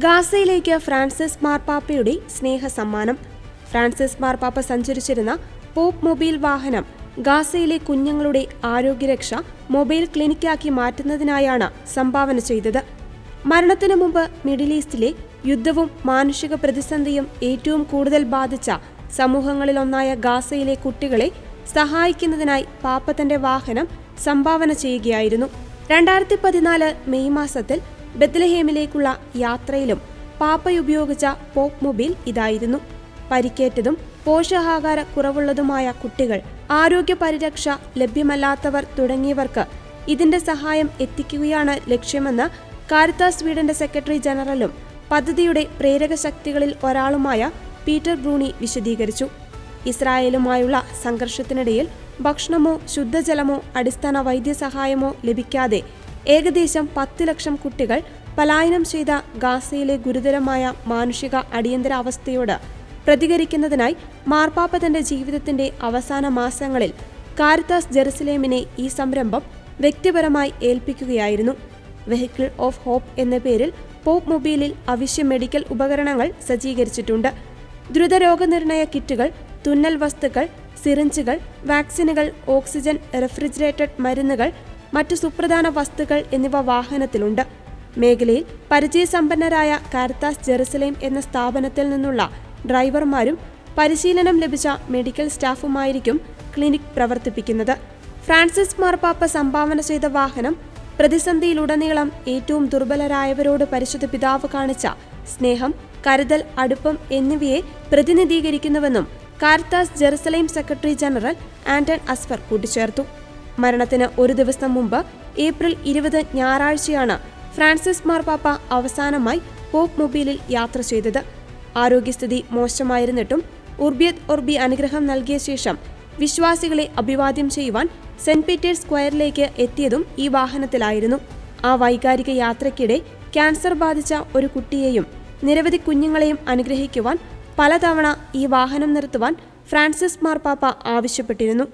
ഗാസയിലേക്ക് Francis മാർപ്പാപ്പയുടെ സ്നേഹസമ്മാനം. Francis മാർപ്പാപ്പ സഞ്ചരിച്ചിരുന്ന പോപ്പ് മൊബൈൽ വാഹനം ഗാസയിലെ കുഞ്ഞുങ്ങളുടെ ആരോഗ്യരക്ഷ മൊബൈൽ ക്ലിനിക്കാക്കി മാറ്റുന്നതിനായാണ് സംഭാവന ചെയ്തത്. മരണത്തിനു മുമ്പ് മിഡിൽ ഈസ്റ്റിലെ യുദ്ധവും മാനുഷിക പ്രതിസന്ധിയും ഏറ്റവും കൂടുതൽ ബാധിച്ച സമൂഹങ്ങളിലൊന്നായ ഗാസയിലെ കുട്ടികളെ സഹായിക്കുന്നതിനായി പാപ്പ തന്റെ വാഹനം സംഭാവന ചെയ്യുകയായിരുന്നു. 2014 മെയ് മാസത്തിൽ ബെത്ലഹേമിലേക്കുള്ള യാത്രയിലും പാപ്പ ഉപയോഗിച്ച പോപ്പ് മൊബൈൽ ഇതായിരുന്നു. പരിക്കേറ്റതും പോഷകാഹാര കുറവുള്ളതുമായ കുട്ടികൾ, ആരോഗ്യ പരിരക്ഷ ലഭ്യമല്ലാത്തവർ തുടങ്ങിയവർക്ക് ഇതിന്റെ സഹായം എത്തിക്കുകയാണ് ലക്ഷ്യമെന്ന് കാരിത്താസ് സ്വീഡന്റെ സെക്രട്ടറി ജനറലും പദ്ധതിയുടെ പ്രേരക ശക്തികളിൽ ഒരാളുമായ പീറ്റർ ബ്രൂണി വിശദീകരിച്ചു. ഇസ്രായേലുമായുള്ള സംഘർഷത്തിനിടയിൽ ഭക്ഷണമോ ശുദ്ധജലമോ അടിസ്ഥാന വൈദ്യസഹായമോ ലഭിക്കാതെ ഏകദേശം 10 ലക്ഷം കുട്ടികൾ പലായനം ചെയ്ത ഗാസയിലെ ഗുരുതരമായ മാനുഷിക അടിയന്തരാവസ്ഥയോട് പ്രതികരിക്കുന്നതിനായി മാർപ്പാപ്പ തന്റെ ജീവിതത്തിന്റെ അവസാന മാസങ്ങളിൽ കാരിത്താസ് ജെറുസലേമിനെ ഈ സംരംഭം വ്യക്തിപരമായി ഏൽപ്പിക്കുകയായിരുന്നു. വെഹിക്കിൾ ഓഫ് ഹോപ്പ് എന്ന പേരിൽ പോപ്പ് മൊബൈലിൽ അവശ്യ മെഡിക്കൽ ഉപകരണങ്ങൾ സജ്ജീകരിച്ചിട്ടുണ്ട്. ദ്രുതരോഗനിർണയ കിറ്റുകൾ, തുന്നൽ വസ്തുക്കൾ, സിറിഞ്ചുകൾ, വാക്സിനുകൾ, ഓക്സിജൻ, റെഫ്രിജറേറ്റഡ് മരുന്നുകൾ, മറ്റു സുപ്രധാന വസ്തുക്കൾ എന്നിവ വാഹനത്തിലുണ്ട്. മേഖലയിൽ പരിചയസമ്പന്നരായ കാരിത്താസ് ജെറുസലേം എന്ന സ്ഥാപനത്തിൽ നിന്നുള്ള ഡ്രൈവർമാരും പരിശീലനം ലഭിച്ച മെഡിക്കൽ സ്റ്റാഫുമായിരിക്കും ക്ലിനിക് പ്രവർത്തിപ്പിക്കുന്നത്. ഫ്രാൻസിസ് മാർപ്പാപ്പ സംഭാവന ചെയ്ത വാഹനം പ്രതിസന്ധിയിലുടനീളം ഏറ്റവും ദുർബലരായവരോട് പരിശുദ്ധ പിതാവ് കാണിച്ച സ്നേഹം, കരുതൽ, അടുപ്പം എന്നിവയെ പ്രതിനിധീകരിക്കുന്നുവെന്നും Caritas Jerusalem secretary general Anton Asfar കൂട്ടിച്ചേർത്തു. മരണത്തിന് ഒരു ദിവസം മുമ്പ് ഏപ്രിൽ 20 ഞായറാഴ്ചയാണ് ഫ്രാൻസിസ് മാർപ്പാപ്പ അവസാനമായി പോപ്പ് മൊബൈലിൽ യാത്ര ചെയ്തത്. ആരോഗ്യസ്ഥിതി മോശമായിരുന്നിട്ടും ഉർബിയത് ഒർബി അനുഗ്രഹം നൽകിയ ശേഷം വിശ്വാസികളെ അഭിവാദ്യം ചെയ്യുവാൻ സെന്റ് പീറ്റേഴ്സ് സ്ക്വയറിലേക്ക് എത്തിയതും ഈ വാഹനത്തിലായിരുന്നു. ആ വൈകാരിക യാത്രയ്ക്കിടെ ക്യാൻസർ ബാധിച്ച ഒരു കുട്ടിയെയും നിരവധി കുഞ്ഞുങ്ങളെയും അനുഗ്രഹിക്കുവാൻ പലതവണ ഈ വാഹനം നിർത്തുവാൻ ഫ്രാൻസിസ് മാർപ്പാപ്പ ആവശ്യപ്പെട്ടിരുന്നു.